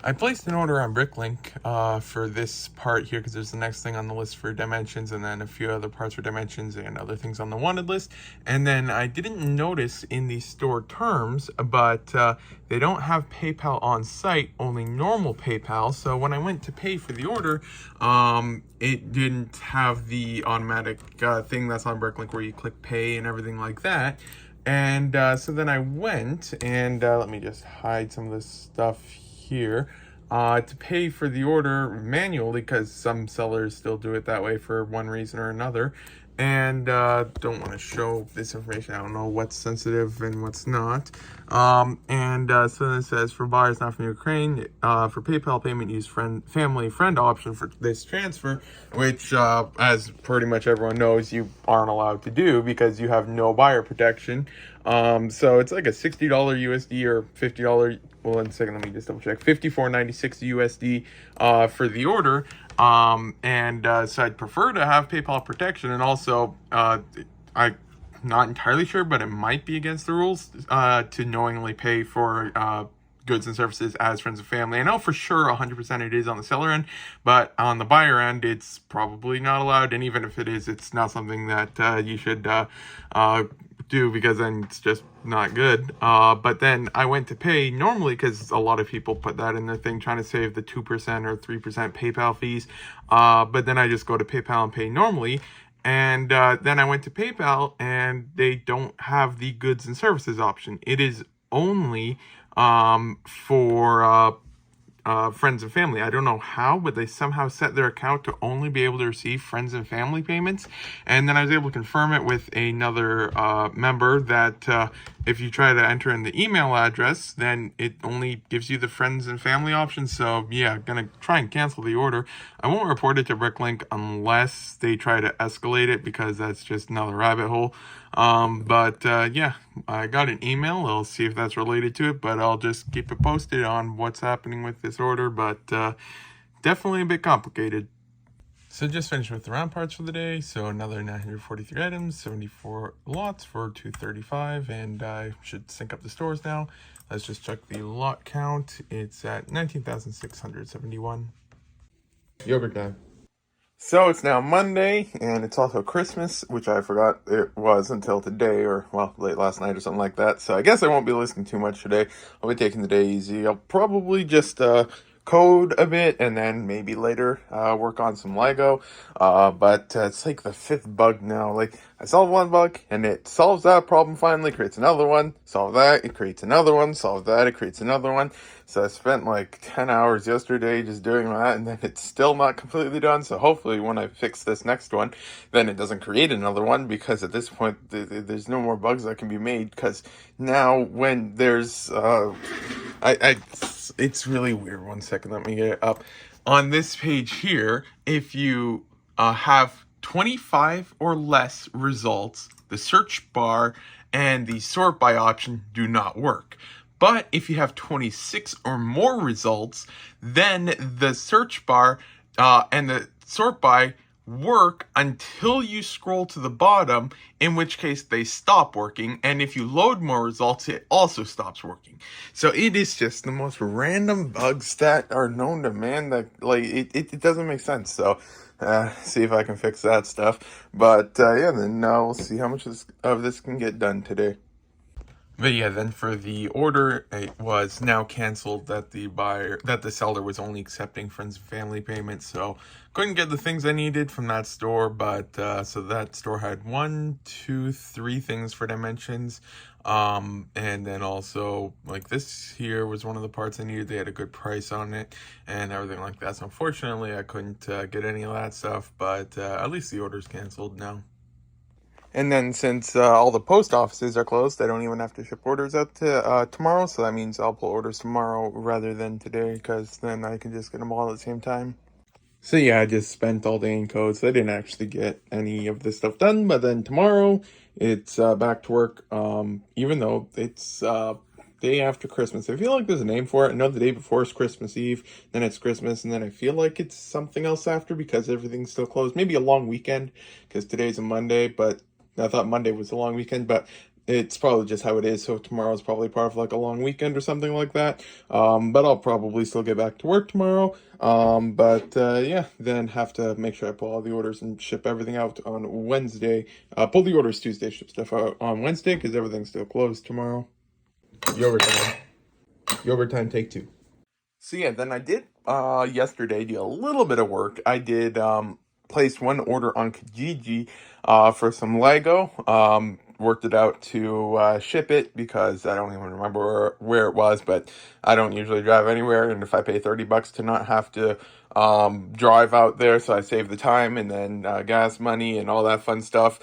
I placed an order on Bricklink for this part here because there's the next thing on the list for dimensions, and then a few other parts for dimensions and other things on the wanted list. And then I didn't notice in the store terms, but they don't have PayPal on site, only normal PayPal. So when I went to pay for the order, it didn't have the automatic thing that's on Bricklink where you click pay and everything like that. And so then I went and let me just hide some of this stuff here to pay for the order manually because some sellers still do it that way for one reason or another, and don't want to show this information. I don't know what's sensitive and what's not. So then it says for buyers not from Ukraine, for PayPal payment, use family friend option for this transfer, which as pretty much everyone knows, you aren't allowed to do because you have no buyer protection. So it's like a $60 USD or $50. Well, in a second, let me just double check. $54.96 USD for the order. So I'd prefer to have PayPal protection, and also I'm not entirely sure, but it might be against the rules to knowingly pay for goods and services as friends and family. I know for sure 100% it is on the seller end, but on the buyer end, it's probably not allowed. And even if it is, it's not something that you should do, because then it's just not good. But then I went to pay normally because a lot of people put that in their thing, trying to save the 2% or 3% PayPal fees. But then I just go to PayPal and pay normally. And then I went to PayPal and they don't have the goods and services option. It is only for friends and family. I don't know how, but they somehow set their account to only be able to receive friends and family payments. And then I was able to confirm it with another member that if you try to enter in the email address, then it only gives you the friends and family option. So yeah, gonna try and cancel the order. I won't report it to Bricklink unless they try to escalate it, because that's just another rabbit hole. Yeah, I got an email. I'll see if that's related to it, but I'll just keep it posted on what's happening with this order. But definitely a bit complicated. So just finished with the round parts for the day. So another 943 items, 74 lots for 235, and I should sync up the stores now. Let's just check the lot count. It's at 19,671. Yogurt time. So it's now Monday, and it's also Christmas, which I forgot it was until today, or, well, late last night or something like that. So I guess I won't be listening too much today. I'll be taking the day easy. I'll probably just code a bit, and then maybe later work on some Lego. But it's like the fifth bug now. Like, I solve one bug, and it solves that problem finally, creates another one, solve that, it creates another one, solve that, it creates another one. So I spent like 10 hours yesterday just doing that, and then it's still not completely done. So hopefully when I fix this next one, then it doesn't create another one, because at this point, there's no more bugs that can be made. Because now when there's, it's really weird. One second, let me get it up. On this page here, if you have 25 or less results, the search bar and the sort by option do not work. But if you have 26 or more results, then the search bar and the sort by work until you scroll to the bottom, in which case they stop working. And if you load more results, it also stops working. So it is just the most random bugs that are known to man, that like it doesn't make sense. So see if I can fix that stuff. But yeah, then we'll see how much of this can get done today. But yeah, then for the order, it was now canceled that the seller was only accepting friends and family payments. So couldn't get the things I needed from that store. But so that store had 1, 2, 3 things for dimensions. And then also, like, this here was one of the parts I needed. They had a good price on it and everything like that. So unfortunately, I couldn't get any of that stuff. But at least the order's canceled now. And then since all the post offices are closed, I don't even have to ship orders out to tomorrow. So that means I'll pull orders tomorrow rather than today, because then I can just get them all at the same time. So yeah, I just spent all day in code, so I didn't actually get any of this stuff done. But then tomorrow, it's back to work, even though it's day after Christmas. I feel like there's a name for it. I know the day before is Christmas Eve, then it's Christmas, and then I feel like it's something else after, because everything's still closed. Maybe a long weekend, because today's a Monday, but I thought Monday was a long weekend. But it's probably just how it is. So tomorrow's probably part of like a long weekend or something like that. But I'll probably still get back to work tomorrow. But yeah, then have to make sure I pull all the orders and ship everything out on Wednesday. Pull the orders Tuesday, ship stuff out on Wednesday because everything's still closed tomorrow. Yogurt time. Yogurt time, take two. So yeah, then I did yesterday do a little bit of work. I did place one order on Kijiji for some Lego. Worked it out to ship it because I don't even remember where it was, but I don't usually drive anywhere, and if I pay $30 to not have to drive out there, so I save the time and then gas money and all that fun stuff.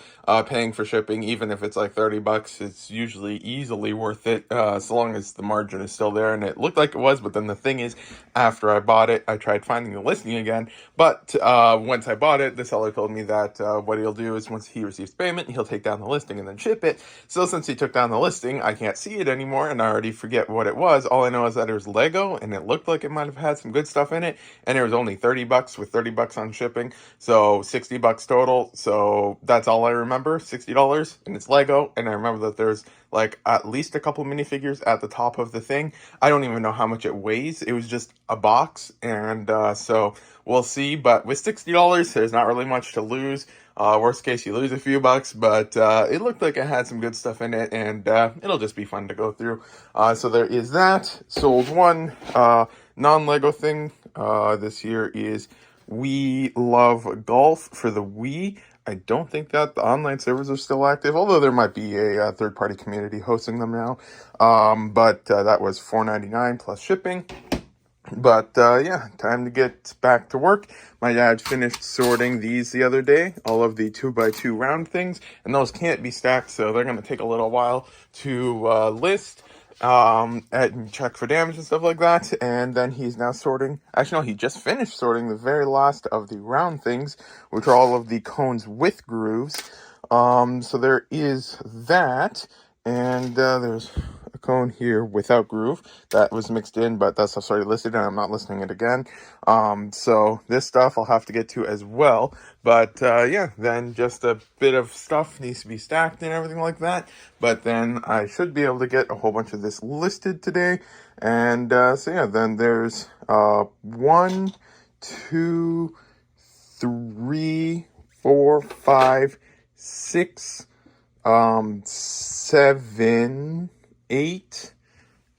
Paying for shipping, even if it's like $30, it's usually easily worth it, as long as the margin is still there. And it looked like it was, but then the thing is, after I bought it, I tried finding the listing again. But once I bought it, the seller told me that what he'll do is once he receives payment, he'll take down the listing and then ship it. So since he took down the listing, I can't see it anymore, and I already forget what it was. All I know is that it was Lego, and it looked like it might have had some good stuff in it, and it was only $30 with $30 on shipping, so $60 total. So that's all I remember, $60, and it's Lego. And I remember that there's like at least a couple minifigures at the top of the thing. I don't even know how much it weighs. It was just a box, and so we'll see. But with $60, there's not really much to lose. Worst case, you lose a few bucks, but it looked like it had some good stuff in it, and it'll just be fun to go through. So there is that. Sold one non-Lego thing this year is We Love Golf for the Wii. I don't think that the online servers are still active, although there might be a third-party community hosting them now. But that was $4.99 plus shipping. But yeah, time to get back to work. My dad finished sorting these the other day, all of the 2x2 round things, and those can't be stacked, so they're going to take a little while to list and check for damage and stuff like that. And then he's now sorting. Actually, no, he just finished sorting the very last of the round things, which are all of the cones with grooves. So there is that, and there's a cone here without groove that was mixed in, but that's already listed, and I'm not listing it again. So this stuff I'll have to get to as well. But yeah, then just a bit of stuff needs to be stacked and everything like that. But then I should be able to get a whole bunch of this listed today. And so yeah, then there's 1, 2, 3, 4, 5, 6, 7, 8,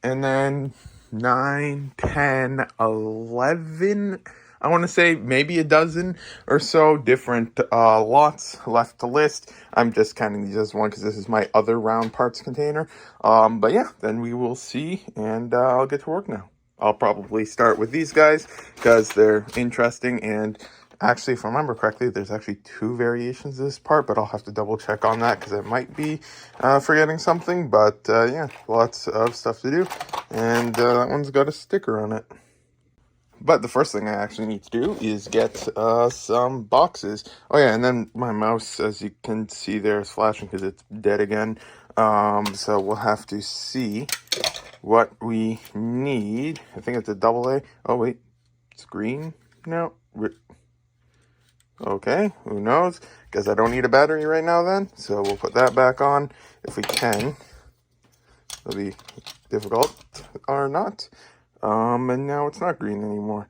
and then 9, 10, 11. I want to say maybe a dozen or so different lots left to list. I'm just counting these as one because this is my other round parts container. But yeah, then we will see, and I'll get to work now. I'll probably start with these guys because they're interesting, and actually, if I remember correctly, there's actually 2 variations of this part, but I'll have to double check on that because I might be forgetting something. But yeah, lots of stuff to do, and that one's got a sticker on it. But the first thing I actually need to do is get some boxes. Oh yeah, and then my mouse, as you can see there, is flashing because it's dead again. So we'll have to see what we need. I think it's a AA. Oh wait, it's green now. Okay, who knows? Guess I don't need a battery right now then. So we'll put that back on if we can. It'll be difficult or not. And now it's not green anymore.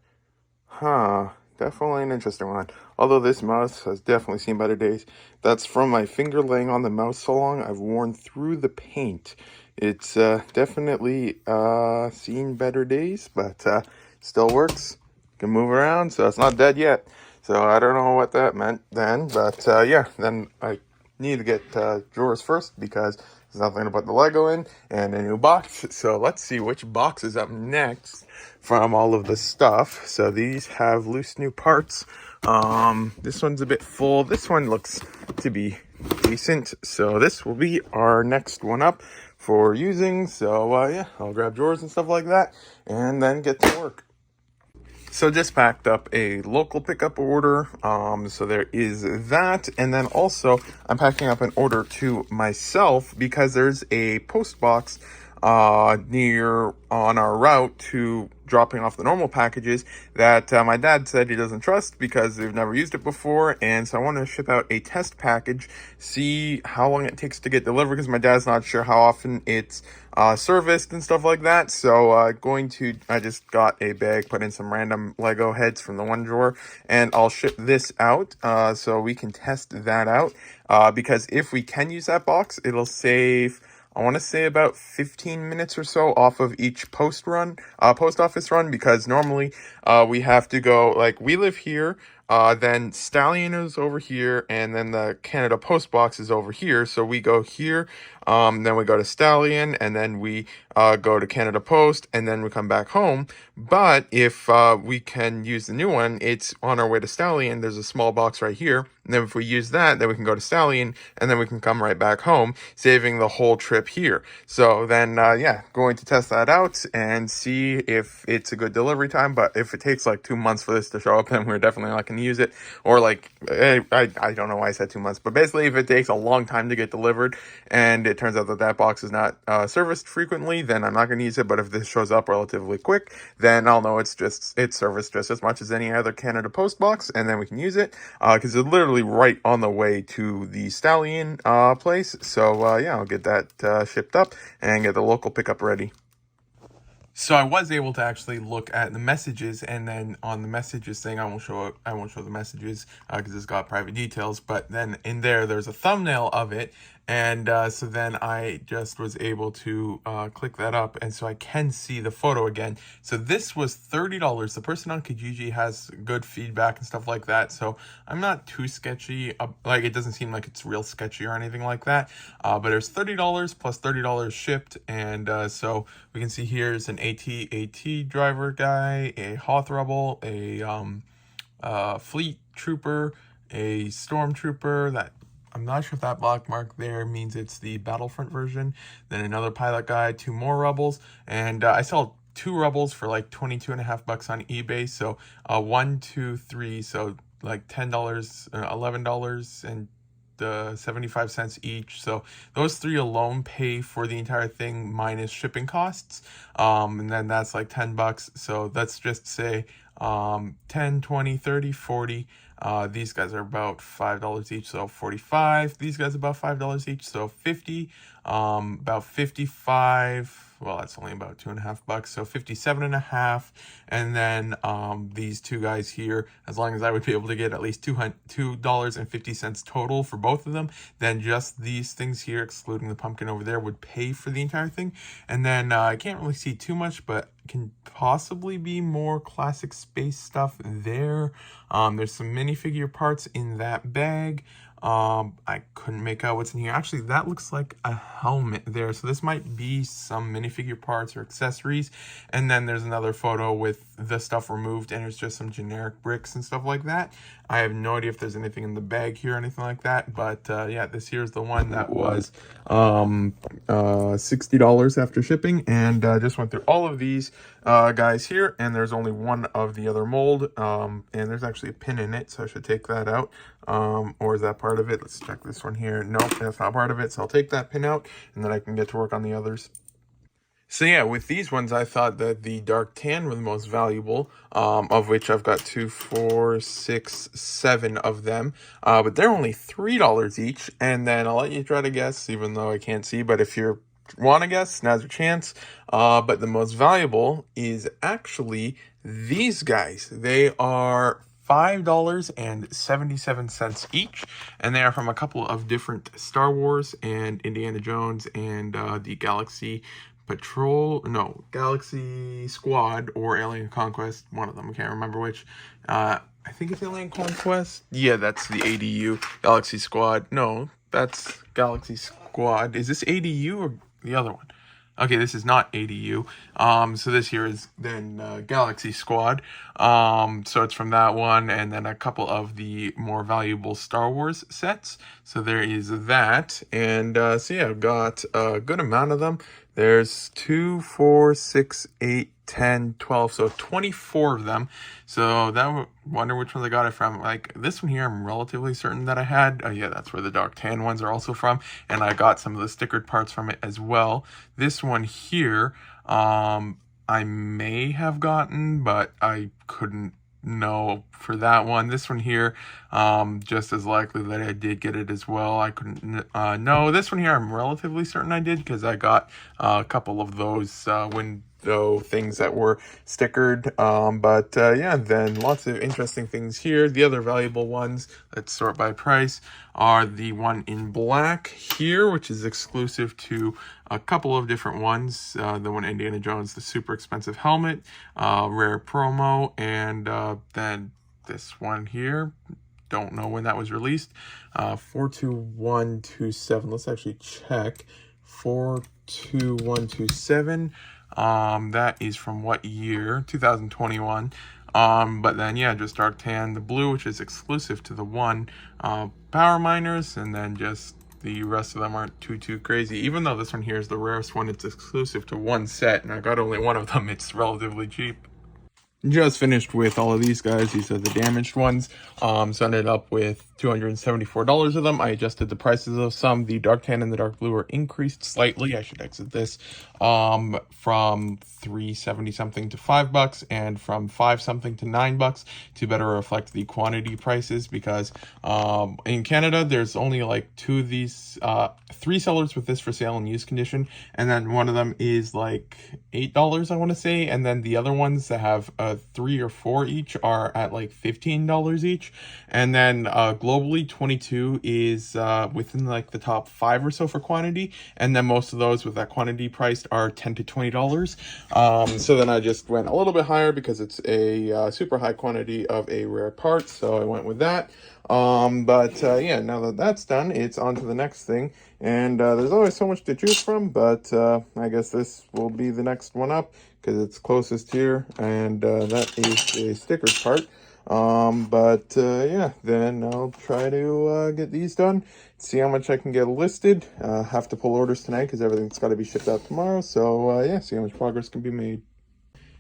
Huh, definitely an interesting one. Although this mouse has definitely seen better days. That's from my finger laying on the mouse so long, I've worn through the paint. It's definitely seen better days, but still works. Can move around, so it's not dead yet. So I don't know what that meant then, but yeah, then I need to get drawers first because there's nothing to put the Lego in and a new box. So let's see which box is up next from all of the stuff. So these have loose new parts. This one's a bit full. This one looks to be decent. So this will be our next one up for using. So yeah, I'll grab drawers and stuff like that and then get to work. So just packed up a local pickup order, so there is that, and then also I'm packing up an order to myself because there's a post box near on our route to dropping off the normal packages that my dad said he doesn't trust because they've never used it before. And so I want to ship out a test package, see how long it takes to get delivered, because my dad's not sure how often it's serviced and stuff like that. So I just got a bag, put in some random Lego heads from the one drawer, and I'll ship this out so we can test that out, because if we can use that box, it'll save, I want to say, about 15 minutes or so off of each post office run, because normally we have to go, like, we live here, then Stallion is over here, and then the Canada Post box is over here. So we go here, then we go to Stallion, and then we go to Canada Post, and then we come back home. But if we can use the new one, it's on our way to Stallion. There's a small box right here. And then if we use that, then we can go to Stallion, and then we can come right back home, saving the whole trip here. So then, going to test that out and see if it's a good delivery time. But if it takes like 2 months for this to show up, then we're definitely not going to use it. Or like, I don't know why I said 2 months, but basically if it takes a long time to get delivered and it turns out that box is not serviced frequently, then I'm not going to use it. But if this shows up relatively quick, then I'll know it's serviced just as much as any other Canada Post box, and then we can use it because it's literally right on the way to the Stallion place. So I'll get that shipped up and get the local pickup ready. So I was able to actually look at the messages, and then on the messages thing, I won't show the messages because it's got private details. But then in there's a thumbnail of it, and so then I just was able to click that up, and so I can see the photo again. So this was $30. The person on Kijiji has good feedback and stuff like that, so I'm not too sketchy. Like, it doesn't seem like it's real sketchy or anything like that. But there's $30 plus $30 shipped, and so we can see here's an AT driver guy, a Hoth Rebel, a Fleet Trooper, a Stormtrooper. That, I'm not sure if that black mark there means it's the Battlefront version. Then another pilot guy, 2 more Rebels, and I saw 2 Rebels for like $22.50 on eBay. So 1, 2, 3, so like $10, $11, and 75 cents each. So those 3 alone pay for the entire thing minus shipping costs, and then that's like $10. So let's just say 10, 20, 30, 40. These guys are about $5 each, so 45. These guys about $5 each, so 50. About 55. Well, that's only about $2.50, so 57.5. And then these 2 guys here, as long as I would be able to get at least $2.50 total for both of them, then just these things here, excluding the pumpkin over there, would pay for the entire thing. And then I can't really see too much, but can possibly be more classic space stuff there. There's some minifigure parts in that bag. I couldn't make out what's in here. Actually, that looks like a helmet there. So this might be some minifigure parts or accessories. And then there's another photo with the stuff removed, and it's just some generic bricks and stuff like that. I have no idea if there's anything in the bag here or anything like that. But this here's the one that was $60 after shipping. And just went through all of these guys here, and there's only one of the other mold, and there's actually a pin in it, so I should take that out. Or is that part of it? Let's check this one here. Nope, that's not part of it, so I'll take that pin out, and then I can get to work on the others. So yeah, with these ones, I thought that the dark tan were the most valuable, of which I've got 2, 4, 6, 7 of them. But they're only $3 each, and then I'll let you try to guess, even though I can't see, but if you want to guess, now's your chance. But the most valuable is actually these guys. They are $5.77 each, and they are from a couple of different Star Wars and Indiana Jones and the Galaxy Squad or Alien Conquest, one of them, I can't remember which. I think it's Alien Conquest. Yeah, that's the ADU. Galaxy Squad. No, that's Galaxy Squad. Is this ADU or the other one? Okay, this is not ADU. So this here is then Galaxy Squad. So it's from that one, and then a couple of the more valuable Star Wars sets. So there is that, and so yeah, I've got a good amount of them. There's 2, 4, 6, 8, 10, 12, so 24 of them. So that wonder which ones I got it from. Like this one here, I'm relatively certain that I had. Yeah, that's where the dark tan ones are also from, and I got some of the stickered parts from it as well. This one here, I may have gotten, but I couldn't know for that one. This one here, just as likely that I did get it as well. I couldn't know. This one here, I'm relatively certain I did, because I got a couple of those window things that were stickered. Yeah, then lots of interesting things here. The other valuable ones, let's sort by price, are the one in black here, which is exclusive to a couple of different ones. The one Indiana Jones, the super expensive helmet, rare promo, and then this one here, don't know when that was released. 42127, let's actually check. 42127, that is from what year? 2021. But then yeah, just dark tan, the blue, which is exclusive to the one power miners, and then just the rest of them aren't too crazy. Even though this one here is the rarest one, it's exclusive to one set, and I got only one of them. It's relatively cheap. Just finished with all of these guys. These are the damaged ones. So I ended up with $274 of them. I adjusted the prices of some. The dark tan and the dark blue are increased slightly. I should exit this. From $3.70 something to $5, and from $5 something to $9 to better reflect the quantity prices, because in Canada there's only like two of these, 3 sellers with this for sale in used condition, and then one of them is like $8, I want to say, and then the other ones that have 3 or 4 each are at like $15 each, and then globally 22 is within like the top 5 or so for quantity, and then most of those with that quantity priced are $10 to $20. So then I just went a little bit higher because it's a super high quantity of a rare part, so I went with that. Yeah, now that that's done, it's on to the next thing, and there's always so much to choose from, but I guess this will be the next one up because it's closest here, and that is a sticker part. Yeah, then I'll try to get these done, see how much I can get listed. Have to pull orders tonight because everything's got to be shipped out tomorrow, so yeah, see how much progress can be made.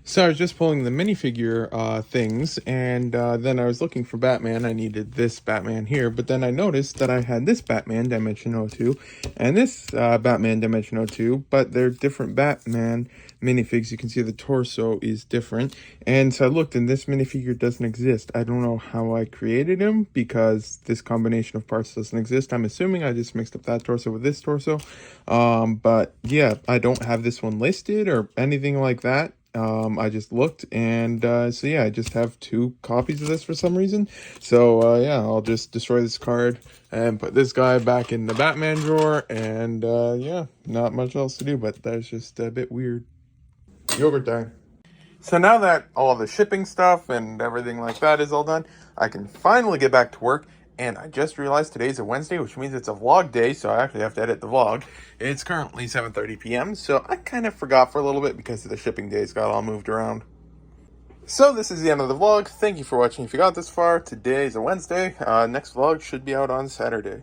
So I was just pulling the minifigure things, and then I was looking for Batman. I needed this Batman here, but then I noticed that I had this Batman Dimension 02 and this Batman Dimension 02, but they're different Batman minifigs. You can see the torso is different, and so I looked, and this minifigure doesn't exist. I don't know how I created him because this combination of parts doesn't exist. I'm assuming I just mixed up that torso with this torso, but yeah, I don't have this one listed or anything like that. I just looked, and so yeah, I just have 2 copies of this for some reason. So yeah, I'll just destroy this card and put this guy back in the Batman drawer, and yeah, not much else to do, but that's just a bit weird. Yogurt time. So now that all the shipping stuff and everything like that is all done, I can finally get back to work. And I just realized today's a Wednesday, which means it's a vlog day, so I actually have to edit the vlog. It's currently 7:30 p.m., so I kind of forgot for a little bit because the shipping days got all moved around. So this is the end of the vlog. Thank you for watching if you got this far. Today is a Wednesday. Next vlog should be out on Saturday.